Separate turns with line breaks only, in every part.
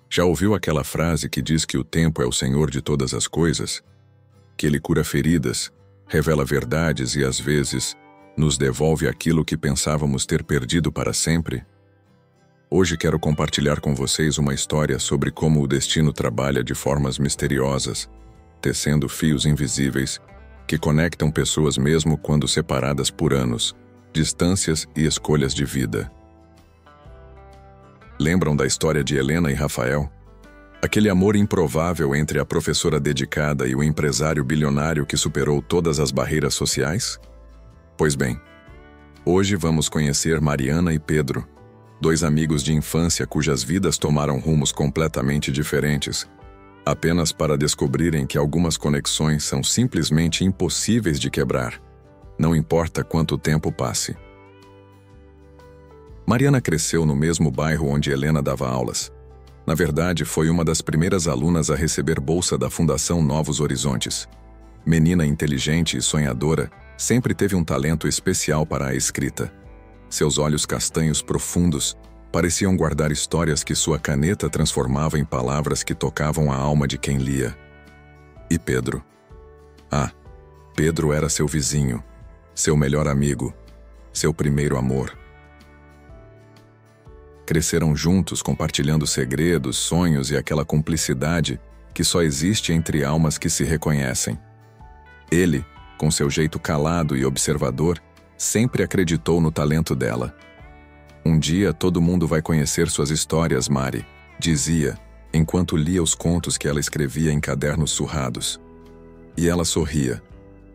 Já ouviu aquela frase que diz que o tempo é o senhor de todas as coisas? Que ele cura feridas, revela verdades e, às vezes, nos devolve aquilo que pensávamos ter perdido para sempre? Hoje quero compartilhar com vocês uma história sobre como o destino trabalha de formas misteriosas, tecendo fios invisíveis que conectam pessoas mesmo quando separadas por anos, distâncias e escolhas de vida. Lembram da história de Helena e Rafael? Aquele amor improvável entre a professora dedicada e o empresário bilionário que superou todas as barreiras sociais? Pois bem, hoje vamos conhecer Mariana e Pedro, dois amigos de infância cujas vidas tomaram rumos completamente diferentes, apenas para descobrirem que algumas conexões são simplesmente impossíveis de quebrar, não importa quanto tempo passe. Mariana cresceu no mesmo bairro onde Helena dava aulas. Na verdade, foi uma das primeiras alunas a receber bolsa da Fundação Novos Horizontes. Menina inteligente e sonhadora, sempre teve um talento especial para a escrita. Seus olhos castanhos profundos pareciam guardar histórias que sua caneta transformava em palavras que tocavam a alma de quem lia. E Pedro? Pedro era seu vizinho, seu melhor amigo, seu primeiro amor. Cresceram juntos, compartilhando segredos, sonhos e aquela cumplicidade que só existe entre almas que se reconhecem. Ele, com seu jeito calado e observador, sempre acreditou no talento dela. Um dia todo mundo vai conhecer suas histórias, Mari, dizia, enquanto lia os contos que ela escrevia em cadernos surrados. E ela sorria,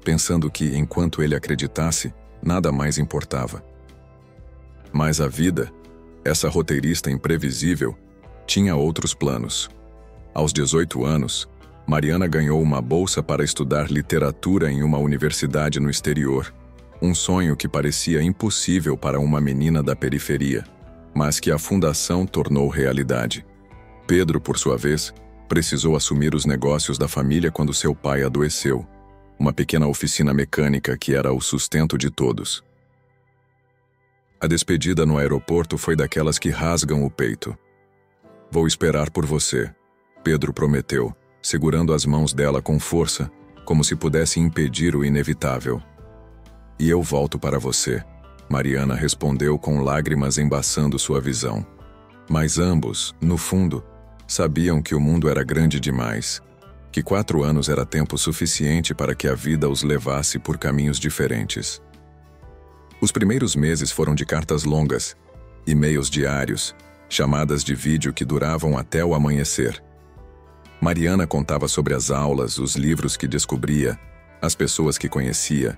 pensando que, enquanto ele acreditasse, nada mais importava. Mas a vida, essa roteirista imprevisível, tinha outros planos. Aos 18 anos, Mariana ganhou uma bolsa para estudar literatura em uma universidade no exterior, um sonho que parecia impossível para uma menina da periferia, mas que a fundação tornou realidade. Pedro, por sua vez, precisou assumir os negócios da família quando seu pai adoeceu, uma pequena oficina mecânica que era o sustento de todos. A despedida no aeroporto foi daquelas que rasgam o peito. "Vou esperar por você", Pedro prometeu, segurando as mãos dela com força, como se pudesse impedir o inevitável. "E eu volto para você", Mariana respondeu com lágrimas embaçando sua visão. Mas ambos, no fundo, sabiam que o mundo era grande demais, que 4 anos era tempo suficiente para que a vida os levasse por caminhos diferentes. Os primeiros meses foram de cartas longas, e-mails diários, chamadas de vídeo que duravam até o amanhecer. Mariana contava sobre as aulas, os livros que descobria, as pessoas que conhecia.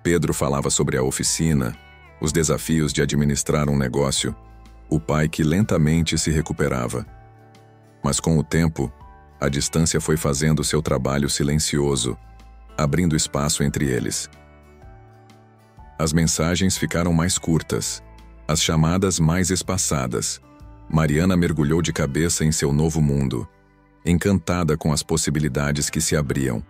Pedro falava sobre a oficina, os desafios de administrar um negócio, o pai que lentamente se recuperava. Mas com o tempo, a distância foi fazendo seu trabalho silencioso, abrindo espaço entre eles. As mensagens ficaram mais curtas, as chamadas mais espaçadas. Mariana mergulhou de cabeça em seu novo mundo, encantada com as possibilidades que se abriam.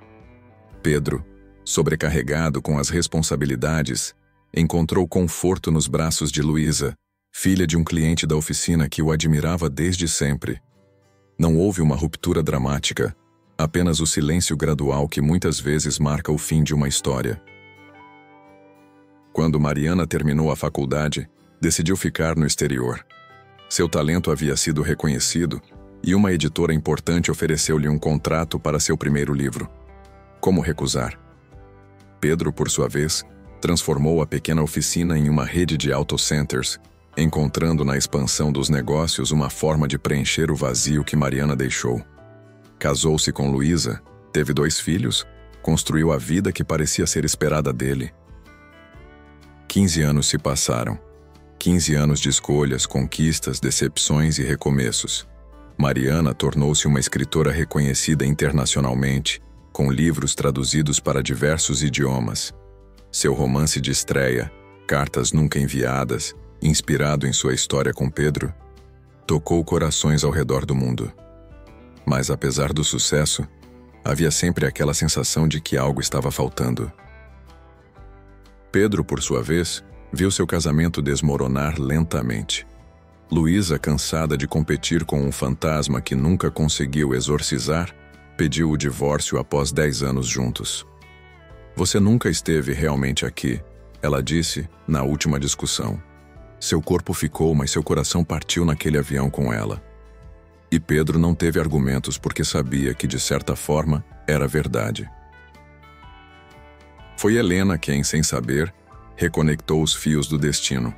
Pedro, sobrecarregado com as responsabilidades, encontrou conforto nos braços de Luísa, filha de um cliente da oficina que o admirava desde sempre. Não houve uma ruptura dramática, apenas o silêncio gradual que muitas vezes marca o fim de uma história. Quando Mariana terminou a faculdade, decidiu ficar no exterior. Seu talento havia sido reconhecido e uma editora importante ofereceu-lhe um contrato para seu primeiro livro. Como recusar? Pedro, por sua vez, transformou a pequena oficina em uma rede de auto-centers, encontrando na expansão dos negócios uma forma de preencher o vazio que Mariana deixou. Casou-se com Luísa, teve 2 filhos, construiu a vida que parecia ser esperada dele. 15 anos se passaram. 15 anos de escolhas, conquistas, decepções e recomeços. Mariana tornou-se uma escritora reconhecida internacionalmente, com livros traduzidos para diversos idiomas. Seu romance de estreia, Cartas Nunca Enviadas, inspirado em sua história com Pedro, tocou corações ao redor do mundo. Mas apesar do sucesso, havia sempre aquela sensação de que algo estava faltando. Pedro, por sua vez, viu seu casamento desmoronar lentamente. Luísa, cansada de competir com um fantasma que nunca conseguiu exorcizar, pediu o divórcio após 10 anos juntos. Você nunca esteve realmente aqui, ela disse na última discussão. Seu corpo ficou, mas seu coração partiu naquele avião com ela. E Pedro não teve argumentos porque sabia que, de certa forma, era verdade. Foi Helena quem, sem saber, reconectou os fios do destino.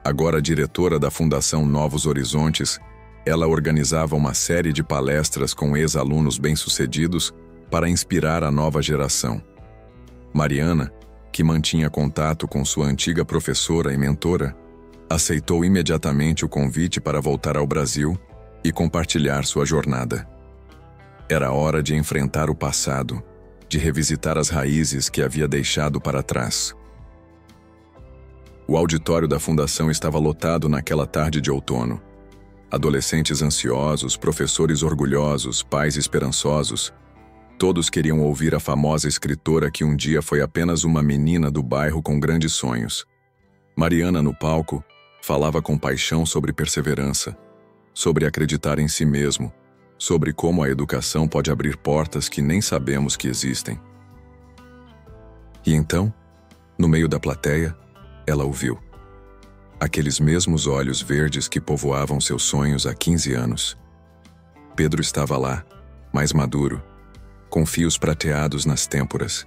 Agora diretora da Fundação Novos Horizontes, ela organizava uma série de palestras com ex-alunos bem-sucedidos para inspirar a nova geração. Mariana, que mantinha contato com sua antiga professora e mentora, aceitou imediatamente o convite para voltar ao Brasil e compartilhar sua jornada. Era hora de enfrentar o passado, de revisitar as raízes que havia deixado para trás. O auditório da fundação estava lotado naquela tarde de outono. Adolescentes ansiosos, professores orgulhosos, pais esperançosos. Todos queriam ouvir a famosa escritora que um dia foi apenas uma menina do bairro com grandes sonhos. Mariana, no palco, falava com paixão sobre perseverança, sobre acreditar em si mesmo, sobre como a educação pode abrir portas que nem sabemos que existem. E então, no meio da plateia, ela ouviu. Aqueles mesmos olhos verdes que povoavam seus sonhos há 15 anos. Pedro estava lá, mais maduro, com fios prateados nas têmporas,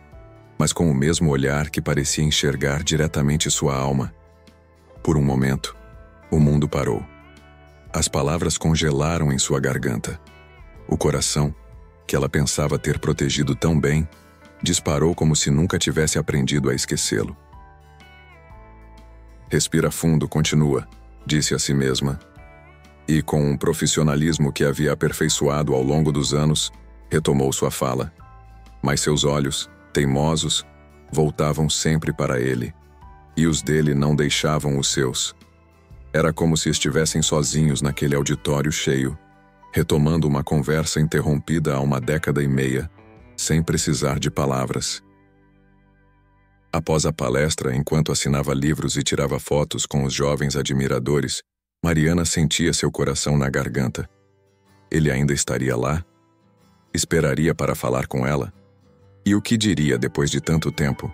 mas com o mesmo olhar que parecia enxergar diretamente sua alma. Por um momento, o mundo parou. As palavras congelaram em sua garganta. O coração, que ela pensava ter protegido tão bem, disparou como se nunca tivesse aprendido a esquecê-lo. Respira fundo, continua, disse a si mesma. E, com um profissionalismo que havia aperfeiçoado ao longo dos anos, retomou sua fala. Mas seus olhos, teimosos, voltavam sempre para ele, e os dele não deixavam os seus. Era como se estivessem sozinhos naquele auditório cheio, retomando uma conversa interrompida há 1,5 décadas, sem precisar de palavras. Após a palestra, enquanto assinava livros e tirava fotos com os jovens admiradores, Mariana sentia seu coração na garganta. Ele ainda estaria lá? Esperaria para falar com ela? E o que diria depois de tanto tempo?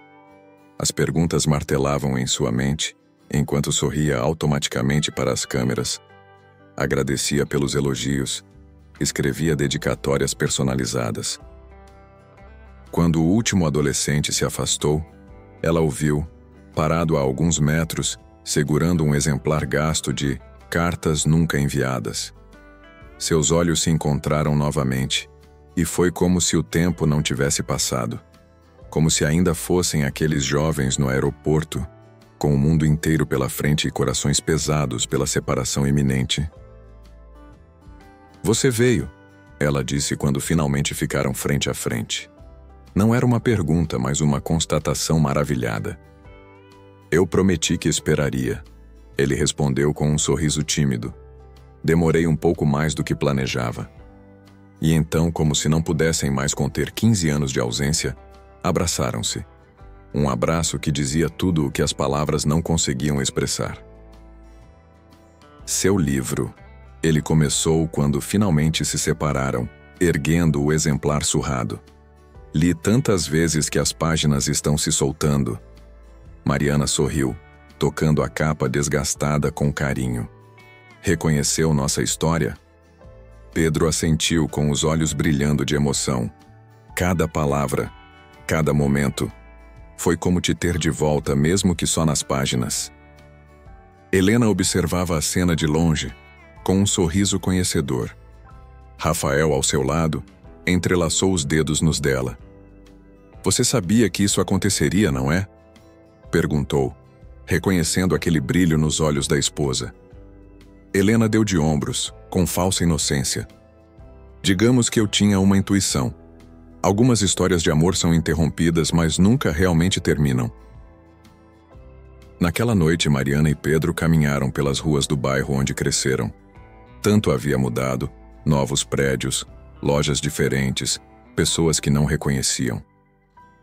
As perguntas martelavam em sua mente, enquanto sorria automaticamente para as câmeras. Agradecia pelos elogios, escrevia dedicatórias personalizadas. Quando o último adolescente se afastou, ela o viu, parado a alguns metros, segurando um exemplar gasto de Cartas Nunca Enviadas. Seus olhos se encontraram novamente, e foi como se o tempo não tivesse passado. Como se ainda fossem aqueles jovens no aeroporto, com o mundo inteiro pela frente e corações pesados pela separação iminente. Você veio, ela disse quando finalmente ficaram frente a frente. Não era uma pergunta, mas uma constatação maravilhada. Eu prometi que esperaria. Ele respondeu com um sorriso tímido. Demorei um pouco mais do que planejava. E então, como se não pudessem mais conter 15 anos de ausência, abraçaram-se. Um abraço que dizia tudo o que as palavras não conseguiam expressar. Seu livro. Ele começou quando finalmente se separaram, erguendo o exemplar surrado. Li tantas vezes que as páginas estão se soltando. Mariana sorriu, tocando a capa desgastada com carinho. Reconheceu nossa história? Pedro assentiu com os olhos brilhando de emoção. Cada palavra, cada momento, foi como te ter de volta, mesmo que só nas páginas. Helena observava a cena de longe, com um sorriso conhecedor. Rafael, ao seu lado, entrelaçou os dedos nos dela. Você sabia que isso aconteceria, não é? Perguntou, reconhecendo aquele brilho nos olhos da esposa. Helena deu de ombros, com falsa inocência. Digamos que eu tinha uma intuição. Algumas histórias de amor são interrompidas, mas nunca realmente terminam. Naquela noite, Mariana e Pedro caminharam pelas ruas do bairro onde cresceram. Tanto havia mudado, novos prédios, lojas diferentes, pessoas que não reconheciam.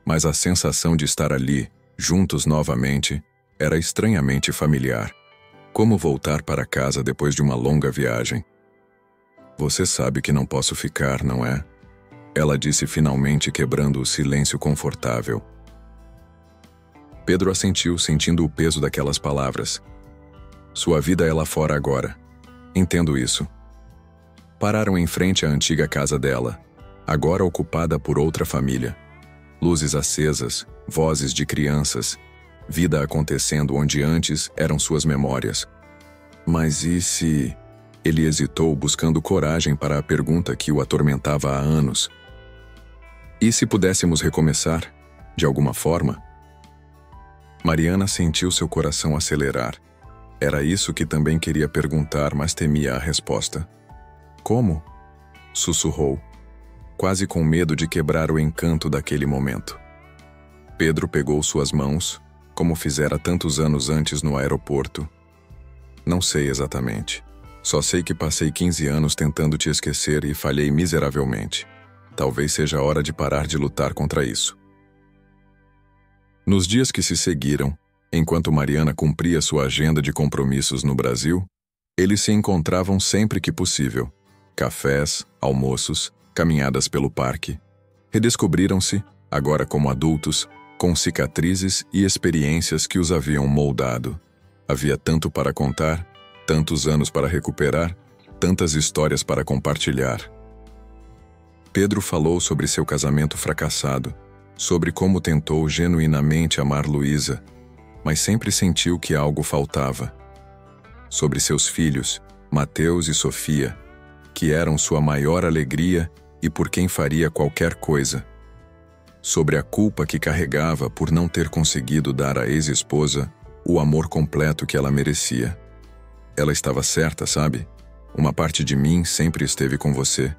Mas a sensação de estar ali, juntos novamente, era estranhamente familiar. Como voltar para casa depois de uma longa viagem? Você sabe que não posso ficar, não é? Ela disse finalmente, quebrando o silêncio confortável. Pedro assentiu, sentindo o peso daquelas palavras. Sua vida é lá fora agora. Entendo isso. Pararam em frente à antiga casa dela, agora ocupada por outra família. Luzes acesas, vozes de crianças, vida acontecendo onde antes eram suas memórias. Mas e se... Ele hesitou, buscando coragem para a pergunta que o atormentava há anos. E se pudéssemos recomeçar, de alguma forma? Mariana sentiu seu coração acelerar. Era isso que também queria perguntar, mas temia a resposta. Como? Sussurrou, quase com medo de quebrar o encanto daquele momento. Pedro pegou suas mãos, como fizera tantos anos antes no aeroporto. Não sei exatamente. Só sei que passei 15 anos tentando te esquecer e falhei miseravelmente. Talvez seja a hora de parar de lutar contra isso. Nos dias que se seguiram, enquanto Mariana cumpria sua agenda de compromissos no Brasil, eles se encontravam sempre que possível. Cafés, almoços, caminhadas pelo parque. Redescobriram-se, agora como adultos, com cicatrizes e experiências que os haviam moldado. Havia tanto para contar, tantos anos para recuperar, tantas histórias para compartilhar. Pedro falou sobre seu casamento fracassado, sobre como tentou genuinamente amar Luísa, mas sempre sentiu que algo faltava. Sobre seus filhos, Mateus e Sofia, que eram sua maior alegria e por quem faria qualquer coisa. Sobre a culpa que carregava por não ter conseguido dar à ex-esposa o amor completo que ela merecia. Ela estava certa, sabe? Uma parte de mim sempre esteve com você.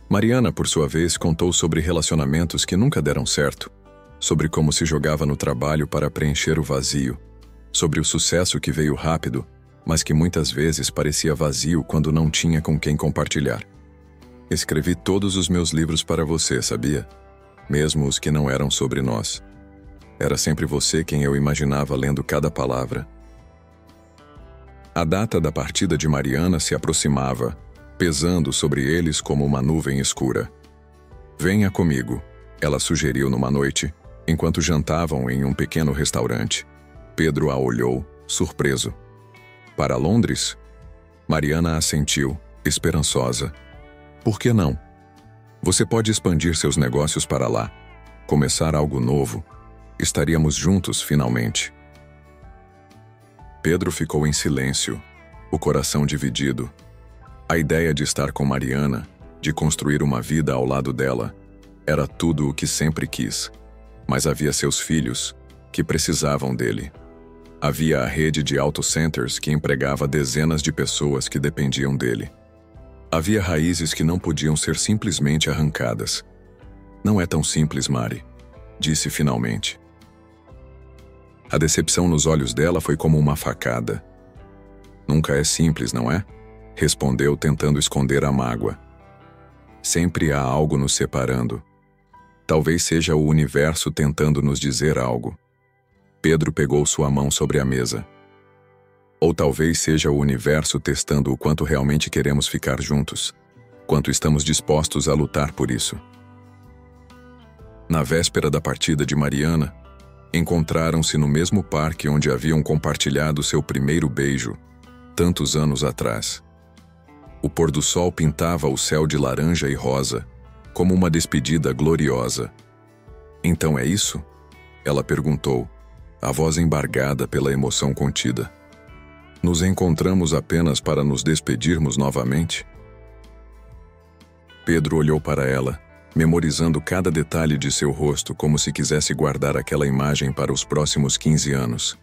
Mariana, por sua vez, contou sobre relacionamentos que nunca deram certo, sobre como se jogava no trabalho para preencher o vazio, sobre o sucesso que veio rápido, mas que muitas vezes parecia vazio quando não tinha com quem compartilhar. Escrevi todos os meus livros para você, sabia? Mesmo os que não eram sobre nós. Era sempre você quem eu imaginava lendo cada palavra. A data da partida de Mariana se aproximava, pesando sobre eles como uma nuvem escura. Venha comigo, ela sugeriu numa noite, enquanto jantavam em um pequeno restaurante. Pedro a olhou, surpreso. Para Londres? Mariana assentiu, esperançosa. Por que não? Você pode expandir seus negócios para lá, começar algo novo. Estaríamos juntos finalmente. Pedro ficou em silêncio, o coração dividido. A ideia de estar com Mariana, de construir uma vida ao lado dela, era tudo o que sempre quis. Mas havia seus filhos, que precisavam dele. Havia a rede de auto centers que empregava dezenas de pessoas que dependiam dele. Havia raízes que não podiam ser simplesmente arrancadas. Não é tão simples, Mari, disse finalmente. A decepção nos olhos dela foi como uma facada. Nunca é simples, não é? Respondeu, tentando esconder a mágoa. Sempre há algo nos separando. Talvez seja o universo tentando nos dizer algo. Pedro pegou sua mão sobre a mesa. Ou talvez seja o universo testando o quanto realmente queremos ficar juntos, quanto estamos dispostos a lutar por isso. Na véspera da partida de Mariana, encontraram-se no mesmo parque onde haviam compartilhado seu primeiro beijo, tantos anos atrás. O pôr do sol pintava o céu de laranja e rosa, como uma despedida gloriosa. Então é isso? Ela perguntou, a voz embargada pela emoção contida. Nos encontramos apenas para nos despedirmos novamente? Pedro olhou para ela, memorizando cada detalhe de seu rosto como se quisesse guardar aquela imagem para os próximos 15 anos.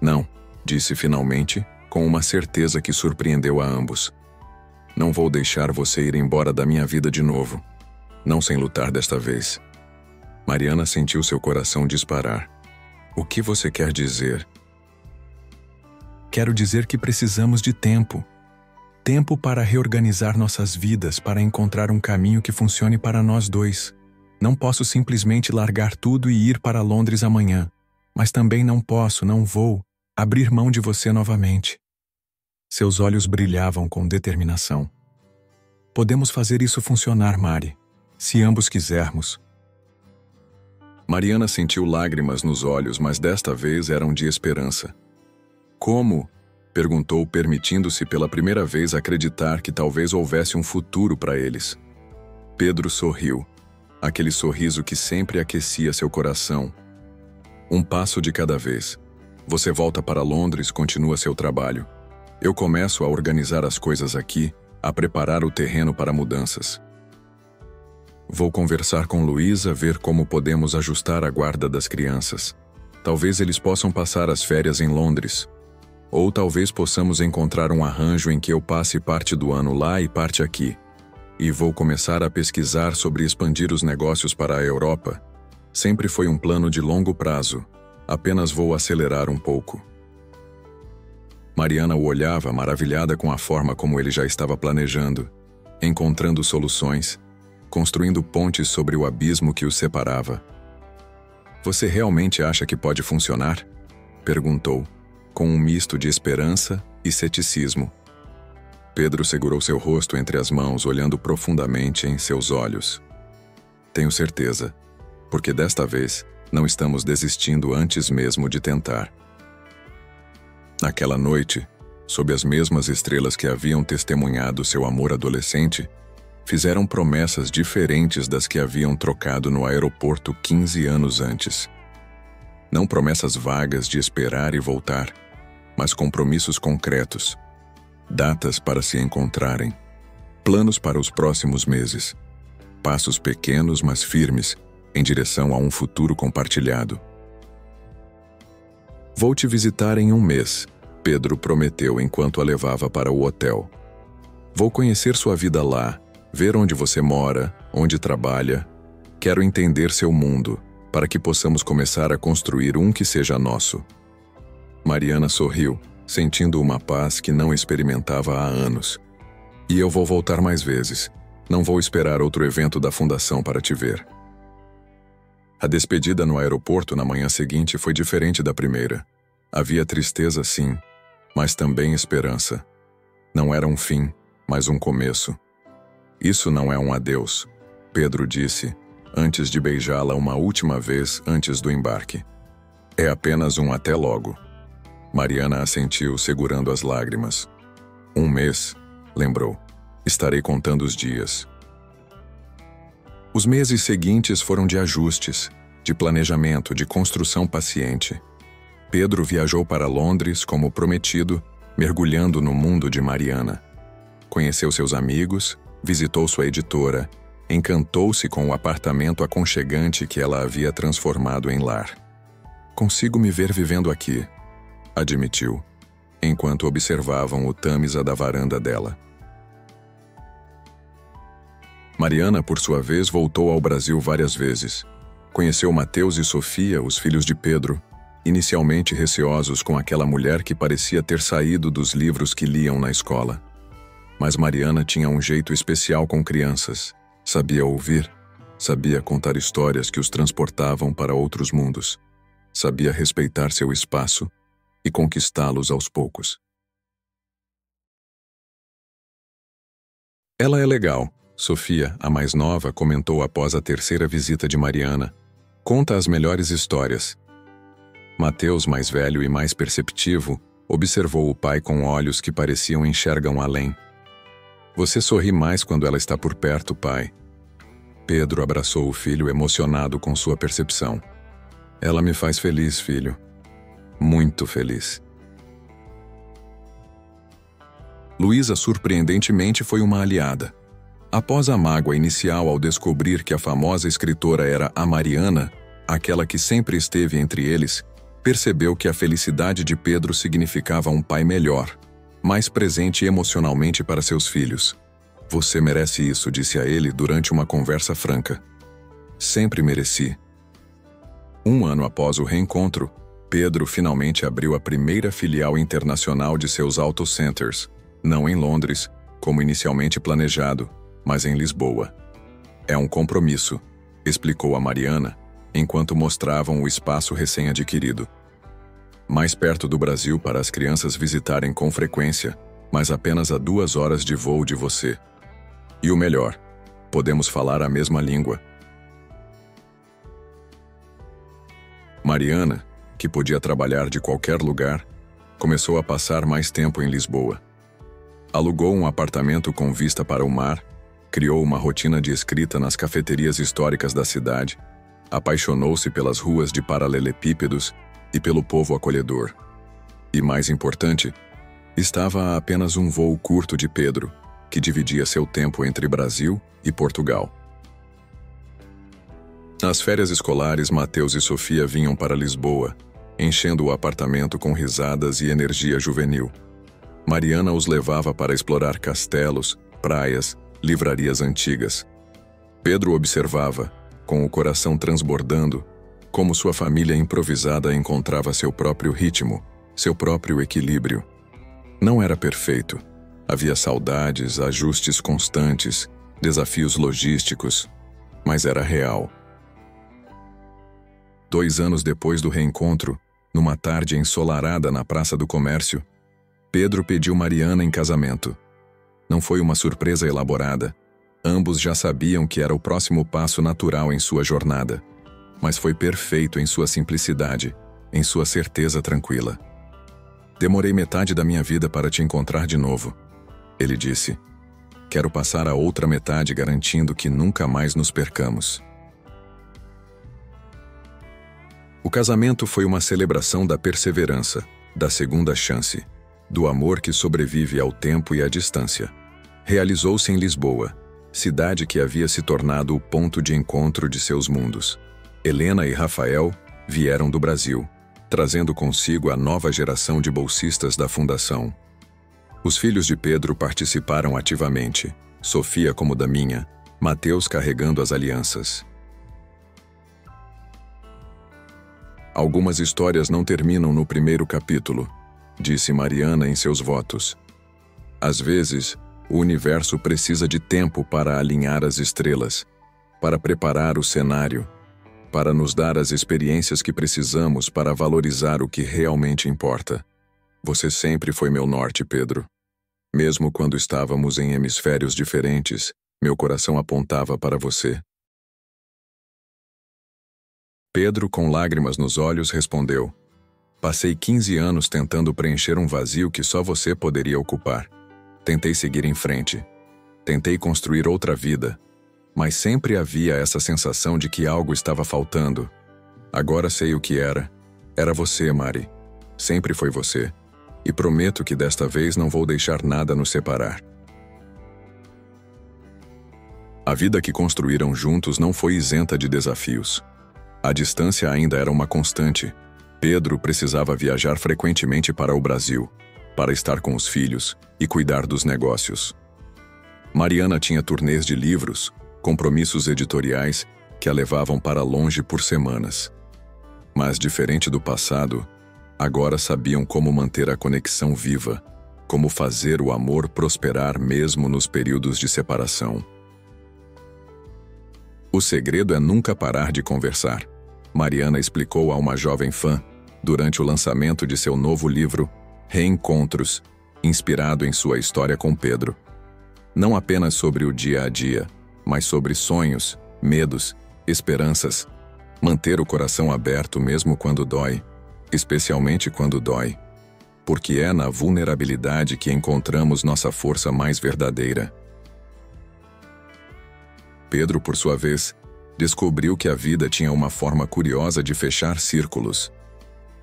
Não, disse finalmente, com uma certeza que surpreendeu a ambos. Não vou deixar você ir embora da minha vida de novo. Não sem lutar desta vez. Mariana sentiu seu coração disparar. O que você quer dizer? Quero dizer que precisamos de tempo. Tempo para reorganizar nossas vidas, para encontrar um caminho que funcione para nós dois. Não posso simplesmente largar tudo e ir para Londres amanhã. Mas também não vou, abrir mão de você novamente. Seus olhos brilhavam com determinação. Podemos fazer isso funcionar, Mari, se ambos quisermos. Mariana sentiu lágrimas nos olhos, mas desta vez eram de esperança. Como? Perguntou, permitindo-se pela primeira vez acreditar que talvez houvesse um futuro para eles. Pedro sorriu, aquele sorriso que sempre aquecia seu coração. Um passo de cada vez. Você volta para Londres, continua seu trabalho. Eu começo a organizar as coisas aqui, a preparar o terreno para mudanças. Vou conversar com Luísa, ver como podemos ajustar a guarda das crianças. Talvez eles possam passar as férias em Londres. Ou talvez possamos encontrar um arranjo em que eu passe parte do ano lá e parte aqui. E vou começar a pesquisar sobre expandir os negócios para a Europa. Sempre foi um plano de longo prazo. Apenas vou acelerar um pouco. Mariana o olhava, maravilhada com a forma como ele já estava planejando, encontrando soluções, construindo pontes sobre o abismo que os separava. Você realmente acha que pode funcionar? Perguntou, com um misto de esperança e ceticismo. Pedro segurou seu rosto entre as mãos, olhando profundamente em seus olhos. Tenho certeza, porque desta vez não estamos desistindo antes mesmo de tentar. Naquela noite, sob as mesmas estrelas que haviam testemunhado seu amor adolescente, fizeram promessas diferentes das que haviam trocado no aeroporto 15 anos antes. Não promessas vagas de esperar e voltar, mas compromissos concretos, datas para se encontrarem, planos para os próximos meses, passos pequenos mas firmes em direção a um futuro compartilhado. Vou te visitar em um mês, Pedro prometeu enquanto a levava para o hotel. Vou conhecer sua vida lá, ver onde você mora, onde trabalha. Quero entender seu mundo, para que possamos começar a construir um que seja nosso. Mariana sorriu, sentindo uma paz que não experimentava há anos. E eu vou voltar mais vezes. Não vou esperar outro evento da fundação para te ver. A despedida no aeroporto na manhã seguinte foi diferente da primeira. Havia tristeza, sim, mas também esperança. Não era um fim, mas um começo. Isso não é um adeus, Pedro disse, antes de beijá-la uma última vez antes do embarque. É apenas um até logo. Mariana assentiu, segurando as lágrimas. Um mês, lembrou. Estarei contando os dias. Os meses seguintes foram de ajustes, de planejamento, de construção paciente. Pedro viajou para Londres como prometido, mergulhando no mundo de Mariana. Conheceu seus amigos, visitou sua editora, encantou-se com o apartamento aconchegante que ela havia transformado em lar. Consigo me ver vivendo aqui, admitiu, enquanto observavam o tâmisa da varanda dela. Mariana, por sua vez, voltou ao Brasil várias vezes. Conheceu Mateus e Sofia, os filhos de Pedro, inicialmente receosos com aquela mulher que parecia ter saído dos livros que liam na escola. Mas Mariana tinha um jeito especial com crianças. Sabia ouvir, sabia contar histórias que os transportavam para outros mundos. Sabia respeitar seu espaço e conquistá-los aos poucos. Ela é legal, Sofia, a mais nova, comentou após a terceira visita de Mariana. Conta as melhores histórias. Mateus, mais velho e mais perceptivo, observou o pai com olhos que pareciam enxergam além. Você sorri mais quando ela está por perto, pai. Pedro abraçou o filho emocionado com sua percepção. Ela me faz feliz, filho. Muito feliz. Luísa, surpreendentemente, foi uma aliada. Após a mágoa inicial ao descobrir que a famosa escritora era a Mariana, aquela que sempre esteve entre eles, percebeu que a felicidade de Pedro significava um pai melhor, mais presente emocionalmente para seus filhos. Você merece isso, disse a ele durante uma conversa franca. Sempre mereci. Um ano após o reencontro, Pedro finalmente abriu a primeira filial internacional de seus auto centers, não em Londres, como inicialmente planejado, mas em Lisboa. É um compromisso, explicou a Mariana, enquanto mostravam o espaço recém-adquirido. Mais perto do Brasil para as crianças visitarem com frequência, mas apenas a 2 horas de voo de você. E o melhor, podemos falar a mesma língua. Mariana, que podia trabalhar de qualquer lugar, começou a passar mais tempo em Lisboa. Alugou um apartamento com vista para o mar, criou uma rotina de escrita nas cafeterias históricas da cidade, apaixonou-se pelas ruas de paralelepípedos e pelo povo acolhedor. E mais importante, estava a apenas um voo curto de Pedro, que dividia seu tempo entre Brasil e Portugal. Nas férias escolares, Mateus e Sofia vinham para Lisboa, enchendo o apartamento com risadas e energia juvenil. Mariana os levava para explorar castelos, praias, livrarias antigas. Pedro observava, com o coração transbordando, como sua família improvisada encontrava seu próprio ritmo, seu próprio equilíbrio. Não era perfeito. Havia saudades, ajustes constantes, desafios logísticos, mas era real. 2 anos depois do reencontro, numa tarde ensolarada na Praça do Comércio, Pedro pediu Mariana em casamento. Não foi uma surpresa elaborada. Ambos já sabiam que era o próximo passo natural em sua jornada, mas foi perfeito em sua simplicidade, em sua certeza tranquila. Demorei metade da minha vida para te encontrar de novo, ele disse. Quero passar a outra metade garantindo que nunca mais nos percamos. O casamento foi uma celebração da perseverança, da segunda chance, do amor que sobrevive ao tempo e à distância. Realizou-se em Lisboa, cidade que havia se tornado o ponto de encontro de seus mundos. Helena e Rafael vieram do Brasil, trazendo consigo a nova geração de bolsistas da Fundação. Os filhos de Pedro participaram ativamente, Sofia como daminha, Mateus carregando as alianças. Algumas histórias não terminam no primeiro capítulo, disse Mariana em seus votos. Às vezes, o universo precisa de tempo para alinhar as estrelas, para preparar o cenário, para nos dar as experiências que precisamos para valorizar o que realmente importa. Você sempre foi meu norte, Pedro. Mesmo quando estávamos em hemisférios diferentes, meu coração apontava para você. Pedro, com lágrimas nos olhos, respondeu: Passei 15 anos tentando preencher um vazio que só você poderia ocupar. Tentei seguir em frente. Tentei construir outra vida. Mas sempre havia essa sensação de que algo estava faltando. Agora sei o que era. Era você, Mari. Sempre foi você. E prometo que desta vez não vou deixar nada nos separar. A vida que construíram juntos não foi isenta de desafios. A distância ainda era uma constante. Pedro precisava viajar frequentemente para o Brasil, para estar com os filhos e cuidar dos negócios. Mariana tinha turnês de livros, compromissos editoriais que a levavam para longe por semanas. Mas, diferente do passado, agora sabiam como manter a conexão viva, como fazer o amor prosperar mesmo nos períodos de separação. O segredo é nunca parar de conversar, Mariana explicou a uma jovem fã durante o lançamento de seu novo livro, Reencontros, inspirado em sua história com Pedro. Não apenas sobre o dia a dia, mas sobre sonhos, medos, esperanças. Manter o coração aberto mesmo quando dói, especialmente quando dói. Porque é na vulnerabilidade que encontramos nossa força mais verdadeira. Pedro, por sua vez, descobriu que a vida tinha uma forma curiosa de fechar círculos.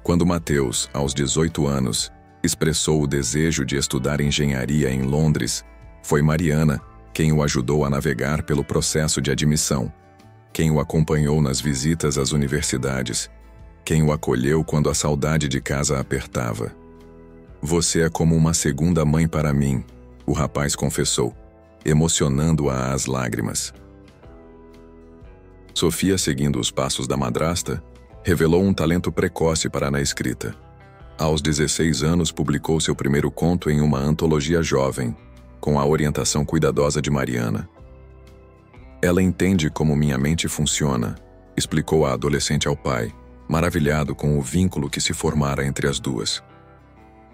Quando Mateus, aos 18 anos, expressou o desejo de estudar engenharia em Londres, foi Mariana quem o ajudou a navegar pelo processo de admissão, quem o acompanhou nas visitas às universidades, quem o acolheu quando a saudade de casa apertava. Você é como uma segunda mãe para mim, o rapaz confessou, emocionando-a às lágrimas. Sofia, seguindo os passos da madrasta, revelou um talento precoce para a escrita. Aos 16 anos, publicou seu primeiro conto em uma antologia jovem, com a orientação cuidadosa de Mariana. Ela entende como minha mente funciona, explicou a adolescente ao pai, maravilhado com o vínculo que se formara entre as duas.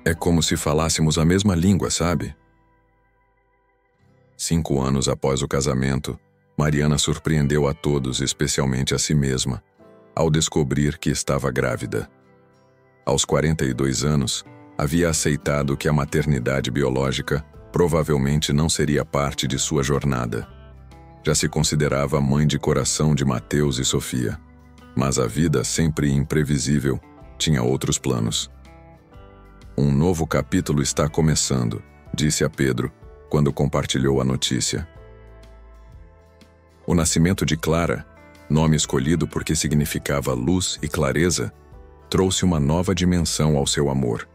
É como se falássemos a mesma língua, sabe? 5 anos após o casamento, Mariana surpreendeu a todos, especialmente a si mesma, ao descobrir que estava grávida. Aos 42 anos, havia aceitado que a maternidade biológica provavelmente não seria parte de sua jornada. Já se considerava mãe de coração de Mateus e Sofia, mas a vida, sempre imprevisível, tinha outros planos. Um novo capítulo está começando, disse a Pedro, quando compartilhou a notícia. O nascimento de Clara, nome escolhido porque significava luz e clareza, trouxe uma nova dimensão ao seu amor.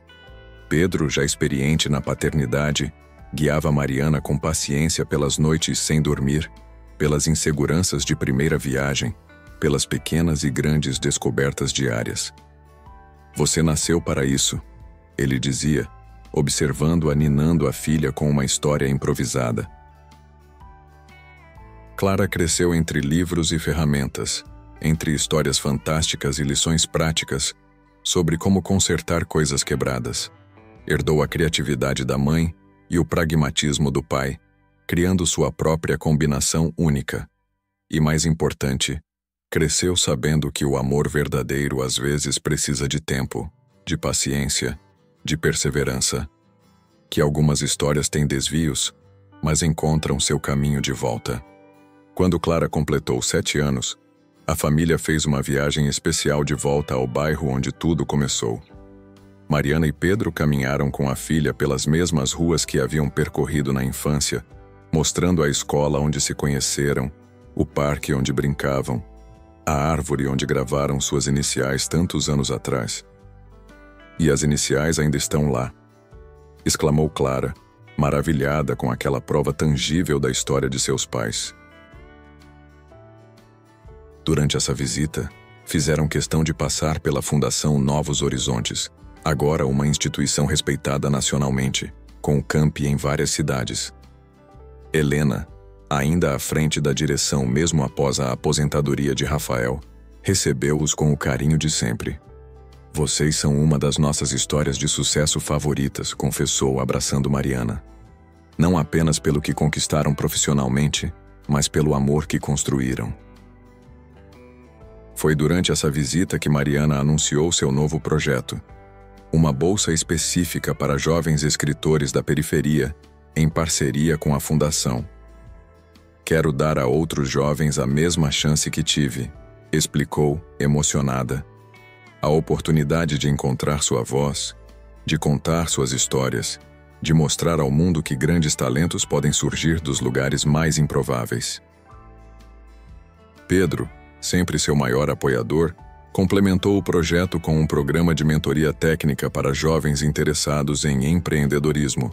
Pedro, já experiente na paternidade, guiava Mariana com paciência pelas noites sem dormir, pelas inseguranças de primeira viagem, pelas pequenas e grandes descobertas diárias. Você nasceu para isso, ele dizia, observando-a ninando a filha com uma história improvisada. Clara cresceu entre livros e ferramentas, entre histórias fantásticas e lições práticas sobre como consertar coisas quebradas. Herdou a criatividade da mãe e o pragmatismo do pai, criando sua própria combinação única. E mais importante, cresceu sabendo que o amor verdadeiro às vezes precisa de tempo, de paciência, de perseverança. Que algumas histórias têm desvios, mas encontram seu caminho de volta. Quando Clara completou 7 anos, a família fez uma viagem especial de volta ao bairro onde tudo começou. Mariana e Pedro caminharam com a filha pelas mesmas ruas que haviam percorrido na infância, mostrando a escola onde se conheceram, o parque onde brincavam, a árvore onde gravaram suas iniciais tantos anos atrás. E as iniciais ainda estão lá, exclamou Clara, maravilhada com aquela prova tangível da história de seus pais. Durante essa visita, fizeram questão de passar pela Fundação Novos Horizontes, agora uma instituição respeitada nacionalmente, com campi em várias cidades. Helena, ainda à frente da direção mesmo após a aposentadoria de Rafael, recebeu-os com o carinho de sempre. Vocês são uma das nossas histórias de sucesso favoritas, confessou abraçando Mariana. Não apenas pelo que conquistaram profissionalmente, mas pelo amor que construíram. Foi durante essa visita que Mariana anunciou seu novo projeto, uma bolsa específica para jovens escritores da periferia, em parceria com a Fundação. Quero dar a outros jovens a mesma chance que tive, explicou, emocionada. A oportunidade de encontrar sua voz, de contar suas histórias, de mostrar ao mundo que grandes talentos podem surgir dos lugares mais improváveis. Pedro, sempre seu maior apoiador, complementou o projeto com um programa de mentoria técnica para jovens interessados em empreendedorismo.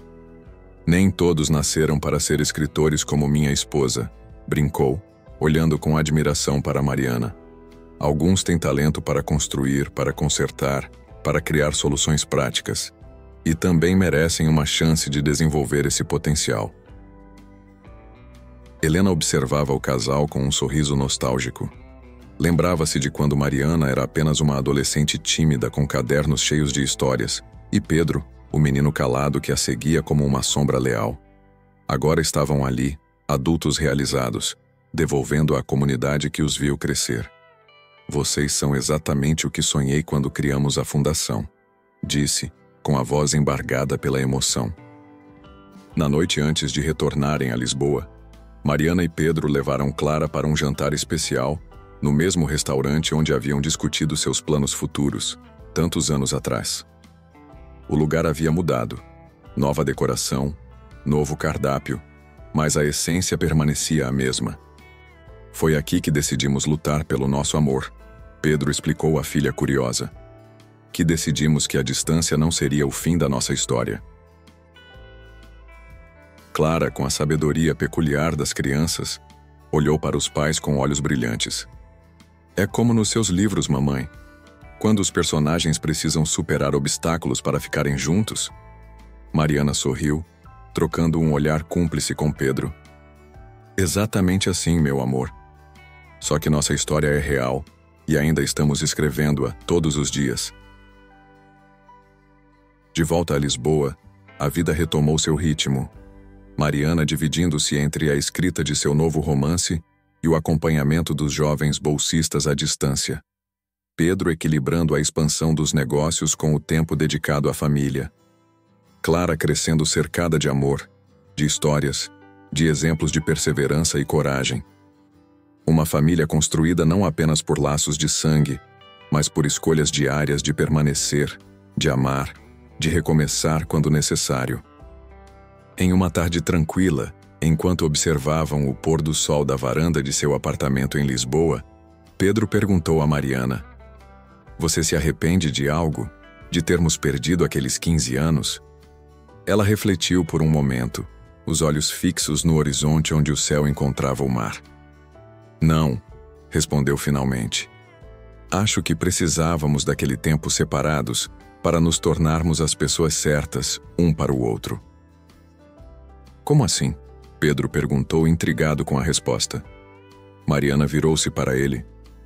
Nem todos nasceram para ser escritores como minha esposa, brincou, olhando com admiração para Mariana. Alguns têm talento para construir, para consertar, para criar soluções práticas, e também merecem uma chance de desenvolver esse potencial. Helena observava o casal com um sorriso nostálgico. Lembrava-se de quando Mariana era apenas uma adolescente tímida com cadernos cheios de histórias, e Pedro, o menino calado que a seguia como uma sombra leal. Agora estavam ali, adultos realizados, devolvendo à comunidade que os viu crescer. Vocês são exatamente o que sonhei quando criamos a fundação, disse, com a voz embargada pela emoção. Na noite antes de retornarem a Lisboa, Mariana e Pedro levaram Clara para um jantar especial, no mesmo restaurante onde haviam discutido seus planos futuros, tantos anos atrás. O lugar havia mudado, nova decoração, novo cardápio, mas a essência permanecia a mesma. Foi aqui que decidimos lutar pelo nosso amor, Pedro explicou à filha curiosa. Que decidimos que a distância não seria o fim da nossa história. Clara, com a sabedoria peculiar das crianças, olhou para os pais com olhos brilhantes. É como nos seus livros, mamãe. Quando os personagens precisam superar obstáculos para ficarem juntos. Mariana sorriu, trocando um olhar cúmplice com Pedro. Exatamente assim, meu amor. Só que nossa história é real, e ainda estamos escrevendo-a todos os dias. De volta a Lisboa, a vida retomou seu ritmo. Mariana dividindo-se entre a escrita de seu novo romance e o acompanhamento dos jovens bolsistas à distância. Pedro equilibrando a expansão dos negócios com o tempo dedicado à família. Clara crescendo cercada de amor, de histórias, de exemplos de perseverança e coragem. Uma família construída não apenas por laços de sangue, mas por escolhas diárias de permanecer, de amar, de recomeçar quando necessário. Em uma tarde tranquila, enquanto observavam o pôr do sol da varanda de seu apartamento em Lisboa, Pedro perguntou a Mariana: "Você se arrepende de algo? De termos perdido aqueles 15 anos?" Ela refletiu por um momento, os olhos fixos no horizonte onde o céu encontrava o mar. "Não", respondeu finalmente. "Acho que precisávamos daquele tempo separados para nos tornarmos as pessoas certas, um para o outro." "Como assim?" Pedro perguntou, intrigado com a resposta. Mariana virou-se para ele,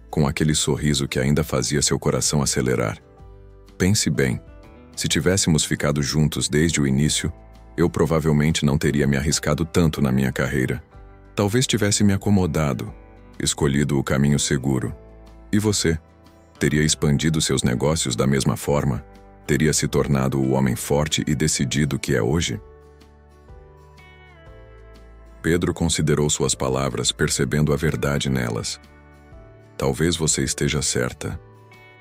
com aquele sorriso que ainda fazia seu coração acelerar. "Pense bem, se tivéssemos ficado juntos desde o início, eu provavelmente não teria me arriscado tanto na minha carreira. Talvez tivesse me acomodado, escolhido o caminho seguro. E você? Teria expandido seus negócios da mesma forma? Teria se tornado o homem forte e decidido que é hoje?" Pedro considerou suas palavras, percebendo a verdade nelas. "Talvez você esteja certa.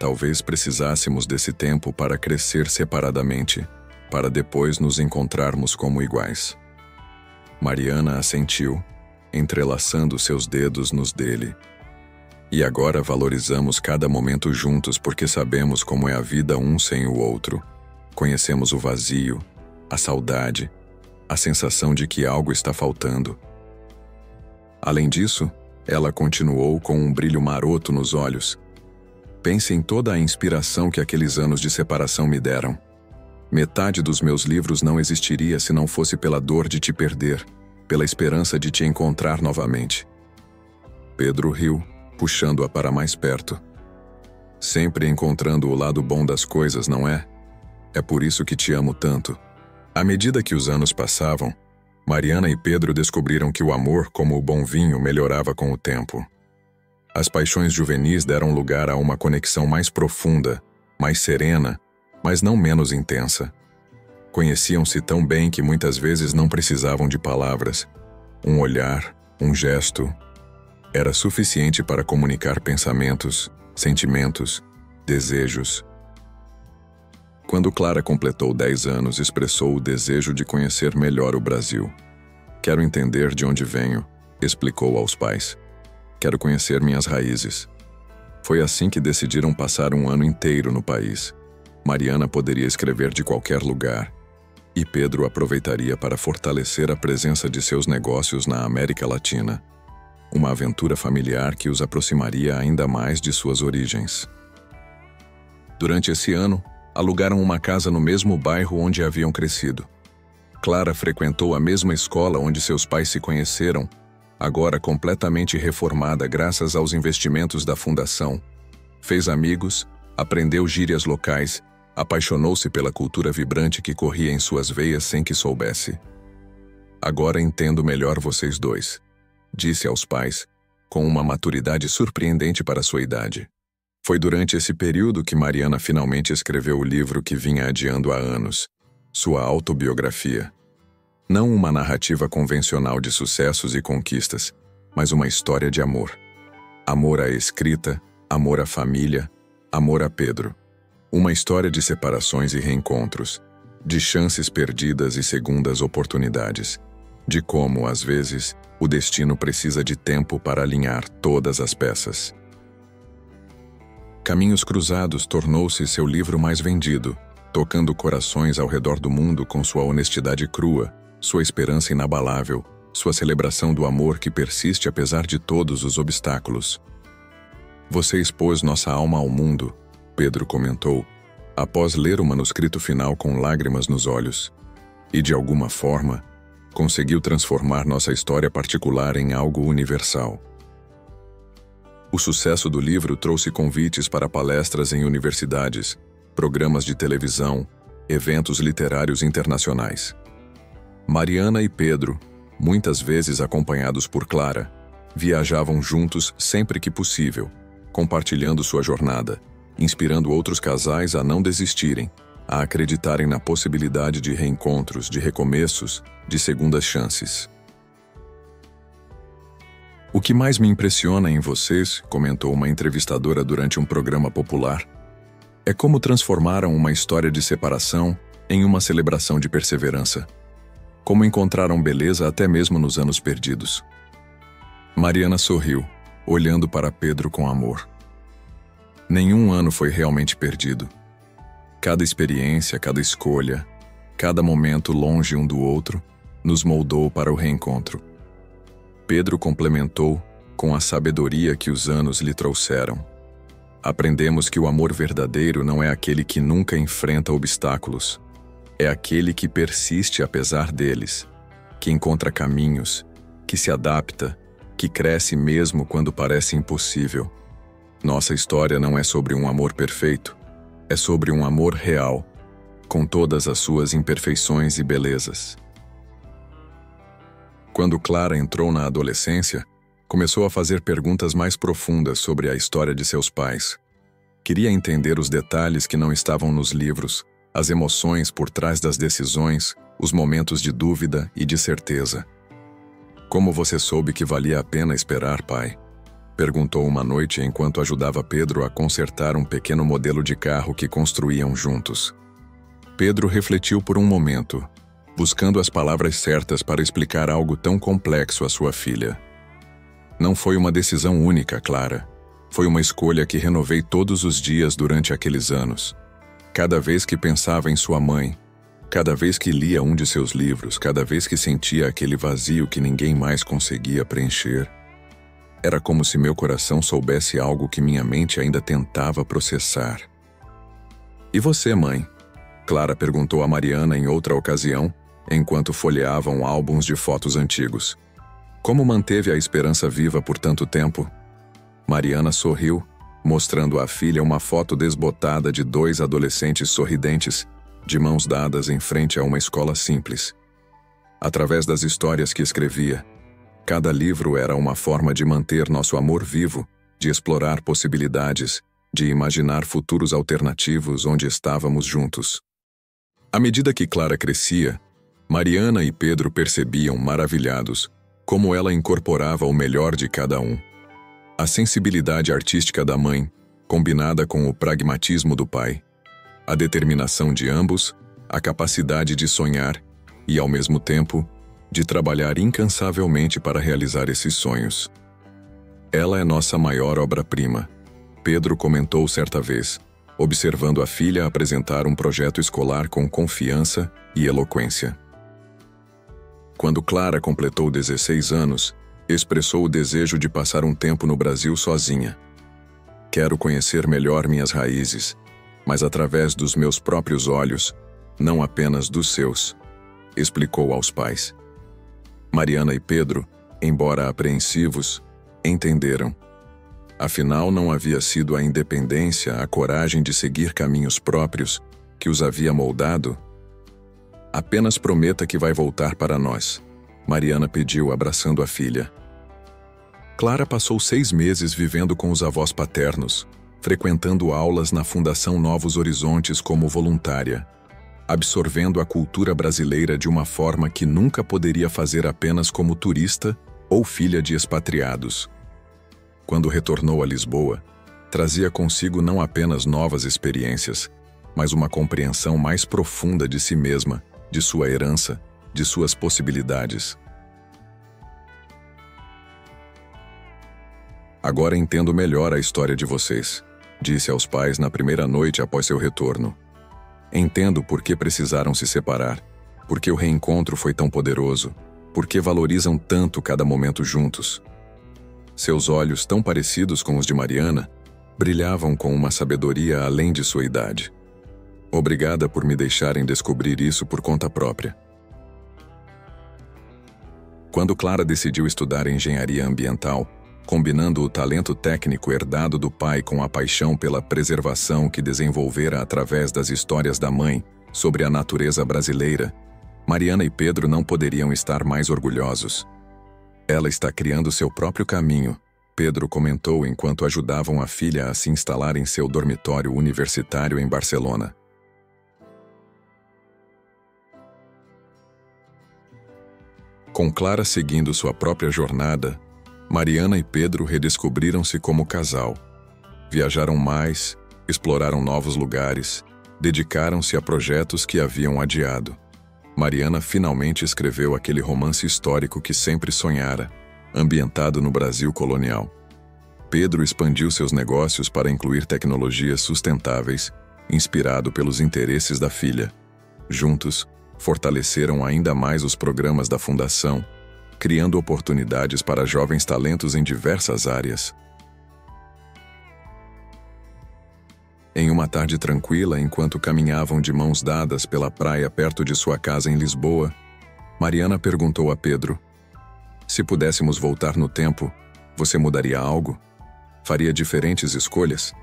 Talvez precisássemos desse tempo para crescer separadamente, para depois nos encontrarmos como iguais." Mariana assentiu, entrelaçando seus dedos nos dele. "E agora valorizamos cada momento juntos porque sabemos como é a vida um sem o outro. Conhecemos o vazio, a saudade, a sensação de que algo está faltando." Além disso, ela continuou com um brilho maroto nos olhos. "Pense em toda a inspiração que aqueles anos de separação me deram. Metade dos meus livros não existiria se não fosse pela dor de te perder, pela esperança de te encontrar novamente." Pedro riu, puxando-a para mais perto. "Sempre encontrando o lado bom das coisas, não é? É por isso que te amo tanto." À medida que os anos passavam, Mariana e Pedro descobriram que o amor, como o bom vinho, melhorava com o tempo. As paixões juvenis deram lugar a uma conexão mais profunda, mais serena, mas não menos intensa. Conheciam-se tão bem que muitas vezes não precisavam de palavras. Um olhar, um gesto, era suficiente para comunicar pensamentos, sentimentos, desejos. Quando Clara completou 10 anos, expressou o desejo de conhecer melhor o Brasil. "Quero entender de onde venho", explicou aos pais. "Quero conhecer minhas raízes." Foi assim que decidiram passar um ano inteiro no país. Mariana poderia escrever de qualquer lugar, e Pedro aproveitaria para fortalecer a presença de seus negócios na América Latina. Uma aventura familiar que os aproximaria ainda mais de suas origens. Durante esse ano, alugaram uma casa no mesmo bairro onde haviam crescido. Clara frequentou a mesma escola onde seus pais se conheceram, agora completamente reformada graças aos investimentos da fundação. Fez amigos, aprendeu gírias locais, apaixonou-se pela cultura vibrante que corria em suas veias sem que soubesse. "Agora entendo melhor vocês dois", disse aos pais, com uma maturidade surpreendente para sua idade. Foi durante esse período que Mariana finalmente escreveu o livro que vinha adiando há anos, sua autobiografia. Não uma narrativa convencional de sucessos e conquistas, mas uma história de amor. Amor à escrita, amor à família, amor a Pedro. Uma história de separações e reencontros, de chances perdidas e segundas oportunidades, de como, às vezes, o destino precisa de tempo para alinhar todas as peças. Caminhos Cruzados tornou-se seu livro mais vendido, tocando corações ao redor do mundo com sua honestidade crua, sua esperança inabalável, sua celebração do amor que persiste apesar de todos os obstáculos. "Você expôs nossa alma ao mundo", Pedro comentou, após ler o manuscrito final com lágrimas nos olhos. "E de alguma forma, conseguiu transformar nossa história particular em algo universal." O sucesso do livro trouxe convites para palestras em universidades, programas de televisão, eventos literários internacionais. Mariana e Pedro, muitas vezes acompanhados por Clara, viajavam juntos sempre que possível, compartilhando sua jornada, inspirando outros casais a não desistirem, a acreditarem na possibilidade de reencontros, de recomeços, de segundas chances. O que mais me impressiona em vocês, comentou uma entrevistadora durante um programa popular, é como transformaram uma história de separação em uma celebração de perseverança. Como encontraram beleza até mesmo nos anos perdidos. Mariana sorriu, olhando para Pedro com amor. Nenhum ano foi realmente perdido. Cada experiência, cada escolha, cada momento longe um do outro, nos moldou para o reencontro. Pedro complementou com a sabedoria que os anos lhe trouxeram. Aprendemos que o amor verdadeiro não é aquele que nunca enfrenta obstáculos. É aquele que persiste apesar deles, que encontra caminhos, que se adapta, que cresce mesmo quando parece impossível. Nossa história não é sobre um amor perfeito, é sobre um amor real, com todas as suas imperfeições e belezas. Quando Clara entrou na adolescência, começou a fazer perguntas mais profundas sobre a história de seus pais. Queria entender os detalhes que não estavam nos livros, as emoções por trás das decisões, os momentos de dúvida e de certeza. Como você soube que valia a pena esperar, pai? Perguntou uma noite enquanto ajudava Pedro a consertar um pequeno modelo de carro que construíam juntos. Pedro refletiu por um momento, buscando as palavras certas para explicar algo tão complexo à sua filha. Não foi uma decisão única, Clara. Foi uma escolha que renovei todos os dias durante aqueles anos. Cada vez que pensava em sua mãe, cada vez que lia um de seus livros, cada vez que sentia aquele vazio que ninguém mais conseguia preencher, era como se meu coração soubesse algo que minha mente ainda tentava processar. E você, mãe? Clara perguntou a Mariana em outra ocasião, enquanto folheavam álbuns de fotos antigos. Como manteve a esperança viva por tanto tempo? Mariana sorriu, mostrando à filha uma foto desbotada de dois adolescentes sorridentes, de mãos dadas em frente a uma escola simples. Através das histórias que escrevia, cada livro era uma forma de manter nosso amor vivo, de explorar possibilidades, de imaginar futuros alternativos onde estávamos juntos. À medida que Clara crescia, Mariana e Pedro percebiam, maravilhados, como ela incorporava o melhor de cada um. A sensibilidade artística da mãe, combinada com o pragmatismo do pai, a determinação de ambos, a capacidade de sonhar e, ao mesmo tempo, de trabalhar incansavelmente para realizar esses sonhos. Ela é nossa maior obra-prima, Pedro comentou certa vez, observando a filha apresentar um projeto escolar com confiança e eloquência. Quando Clara completou 16 anos, expressou o desejo de passar um tempo no Brasil sozinha. Quero conhecer melhor minhas raízes, mas através dos meus próprios olhos, não apenas dos seus, explicou aos pais. Mariana e Pedro, embora apreensivos, entenderam. Afinal, não havia sido a independência, a coragem de seguir caminhos próprios, que os havia moldado? Apenas prometa que vai voltar para nós, Mariana pediu, abraçando a filha. Clara passou 6 meses vivendo com os avós paternos, frequentando aulas na Fundação Novos Horizontes como voluntária, absorvendo a cultura brasileira de uma forma que nunca poderia fazer apenas como turista ou filha de expatriados. Quando retornou a Lisboa, trazia consigo não apenas novas experiências, mas uma compreensão mais profunda de si mesma, de sua herança, de suas possibilidades. Agora entendo melhor a história de vocês, disse aos pais na primeira noite após seu retorno. Entendo por que precisaram se separar, por que o reencontro foi tão poderoso, por que valorizam tanto cada momento juntos. Seus olhos, tão parecidos com os de Mariana, brilhavam com uma sabedoria além de sua idade. Obrigada por me deixarem descobrir isso por conta própria. Quando Clara decidiu estudar engenharia ambiental, combinando o talento técnico herdado do pai com a paixão pela preservação que desenvolvera através das histórias da mãe sobre a natureza brasileira. Mariana e Pedro não poderiam estar mais orgulhosos. Ela está criando seu próprio caminho, Pedro comentou enquanto ajudavam a filha a se instalar em seu dormitório universitário em Barcelona. Com Clara seguindo sua própria jornada, Mariana e Pedro redescobriram-se como casal. Viajaram mais, exploraram novos lugares, dedicaram-se a projetos que haviam adiado. Mariana finalmente escreveu aquele romance histórico que sempre sonhara, ambientado no Brasil colonial. Pedro expandiu seus negócios para incluir tecnologias sustentáveis, inspirado pelos interesses da filha. Juntos, fortaleceram ainda mais os programas da Fundação, criando oportunidades para jovens talentos em diversas áreas. Em uma tarde tranquila, enquanto caminhavam de mãos dadas pela praia perto de sua casa em Lisboa, Mariana perguntou a Pedro: "Se pudéssemos voltar no tempo, você mudaria algo? Faria diferentes escolhas?"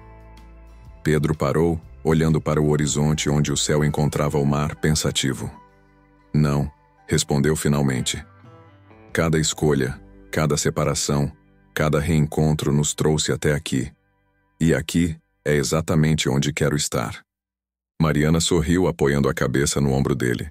Pedro parou, olhando para o horizonte onde o céu encontrava o mar, pensativo. "Não", respondeu finalmente. "Cada escolha, cada separação, cada reencontro nos trouxe até aqui. E aqui é exatamente onde quero estar." Mariana sorriu, apoiando a cabeça no ombro dele.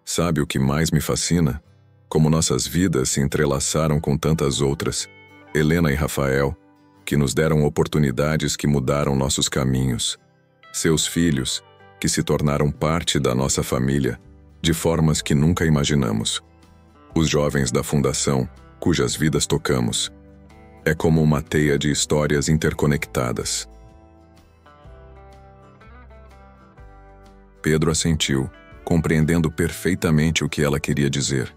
"Sabe o que mais me fascina? Como nossas vidas se entrelaçaram com tantas outras, Helena e Rafael, que nos deram oportunidades que mudaram nossos caminhos. Seus filhos, que se tornaram parte da nossa família, de formas que nunca imaginamos. Os jovens da Fundação, cujas vidas tocamos. É como uma teia de histórias interconectadas." Pedro assentiu, compreendendo perfeitamente o que ela queria dizer.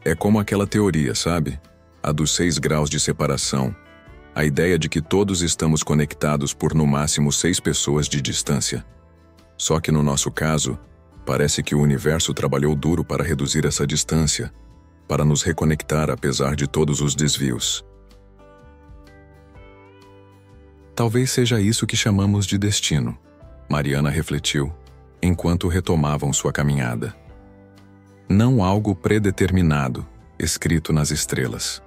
É como aquela teoria, sabe? A dos 6 graus de separação. A ideia de que todos estamos conectados por no máximo 6 pessoas de distância. Só que no nosso caso, parece que o universo trabalhou duro para reduzir essa distância, para nos reconectar apesar de todos os desvios. Talvez seja isso que chamamos de destino, Mariana refletiu, enquanto retomavam sua caminhada. Não algo predeterminado, escrito nas estrelas.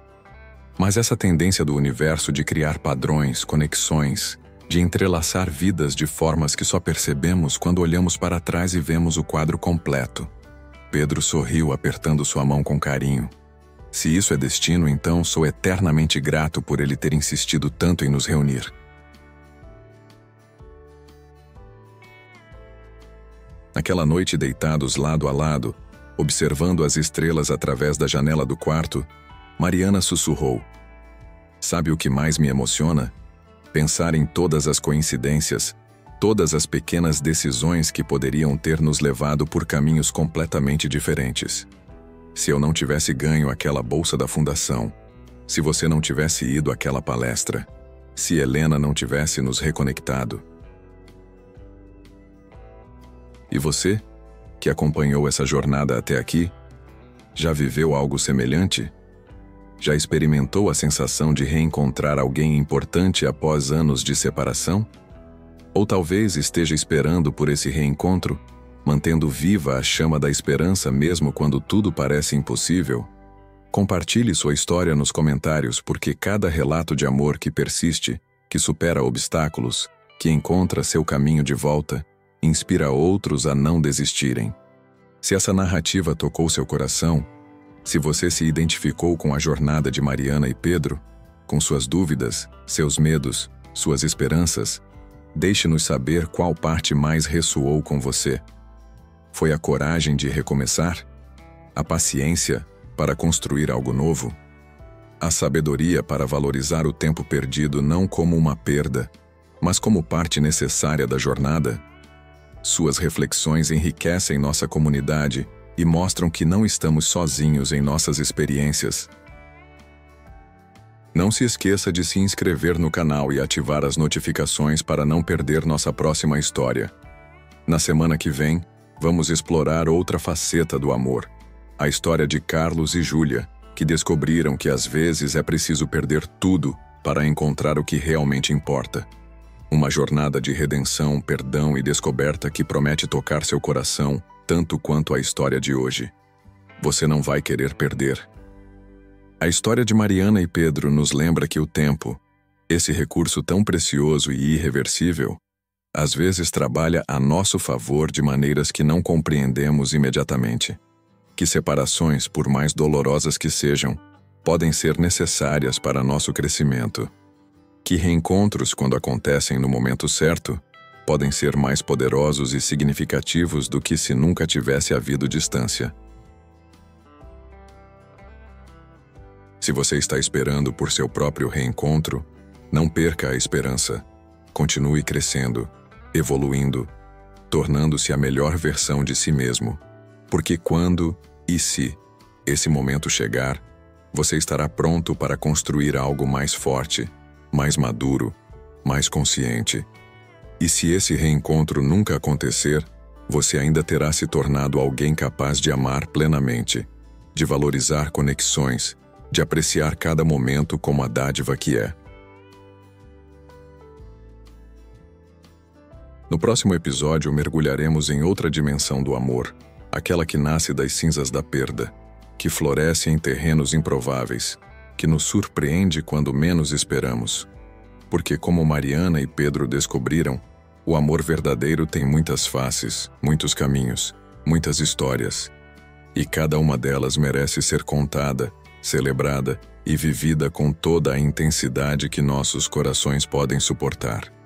Mas essa tendência do universo de criar padrões, conexões, de entrelaçar vidas de formas que só percebemos quando olhamos para trás e vemos o quadro completo. Pedro sorriu, apertando sua mão com carinho. Se isso é destino, então sou eternamente grato por ele ter insistido tanto em nos reunir. Naquela noite, deitados lado a lado, observando as estrelas através da janela do quarto, Mariana sussurrou: "Sabe o que mais me emociona? Pensar em todas as coincidências, todas as pequenas decisões que poderiam ter nos levado por caminhos completamente diferentes. Se eu não tivesse ganho aquela bolsa da Fundação, se você não tivesse ido àquela palestra, se Helena não tivesse nos reconectado. E você, que acompanhou essa jornada até aqui, já viveu algo semelhante? Já experimentou a sensação de reencontrar alguém importante após anos de separação? Ou talvez esteja esperando por esse reencontro, mantendo viva a chama da esperança mesmo quando tudo parece impossível? Compartilhe sua história nos comentários, porque cada relato de amor que persiste, que supera obstáculos, que encontra seu caminho de volta, inspira outros a não desistirem. Se essa narrativa tocou seu coração, se você se identificou com a jornada de Mariana e Pedro, com suas dúvidas, seus medos, suas esperanças, deixe-nos saber qual parte mais ressoou com você. Foi a coragem de recomeçar? A paciência para construir algo novo? A sabedoria para valorizar o tempo perdido não como uma perda, mas como parte necessária da jornada? Suas reflexões enriquecem nossa comunidade e mostram que não estamos sozinhos em nossas experiências. Não se esqueça de se inscrever no canal e ativar as notificações para não perder nossa próxima história. Na semana que vem, vamos explorar outra faceta do amor, a história de Carlos e Júlia, que descobriram que às vezes é preciso perder tudo para encontrar o que realmente importa. Uma jornada de redenção, perdão e descoberta que promete tocar seu coração tanto quanto a história de hoje. Você não vai querer perder. A história de Mariana e Pedro nos lembra que o tempo, esse recurso tão precioso e irreversível, às vezes trabalha a nosso favor de maneiras que não compreendemos imediatamente. Que separações, por mais dolorosas que sejam, podem ser necessárias para nosso crescimento. Que reencontros, quando acontecem no momento certo, podem ser mais poderosos e significativos do que se nunca tivesse havido distância. Se você está esperando por seu próprio reencontro, não perca a esperança. Continue crescendo, evoluindo, tornando-se a melhor versão de si mesmo. Porque quando e se esse momento chegar, você estará pronto para construir algo mais forte, mais maduro, mais consciente. E se esse reencontro nunca acontecer, você ainda terá se tornado alguém capaz de amar plenamente, de valorizar conexões, de apreciar cada momento como a dádiva que é. No próximo episódio, mergulharemos em outra dimensão do amor, aquela que nasce das cinzas da perda, que floresce em terrenos improváveis, que nos surpreende quando menos esperamos. Porque, como Mariana e Pedro descobriram, o amor verdadeiro tem muitas faces, muitos caminhos, muitas histórias. E cada uma delas merece ser contada, celebrada e vivida com toda a intensidade que nossos corações podem suportar.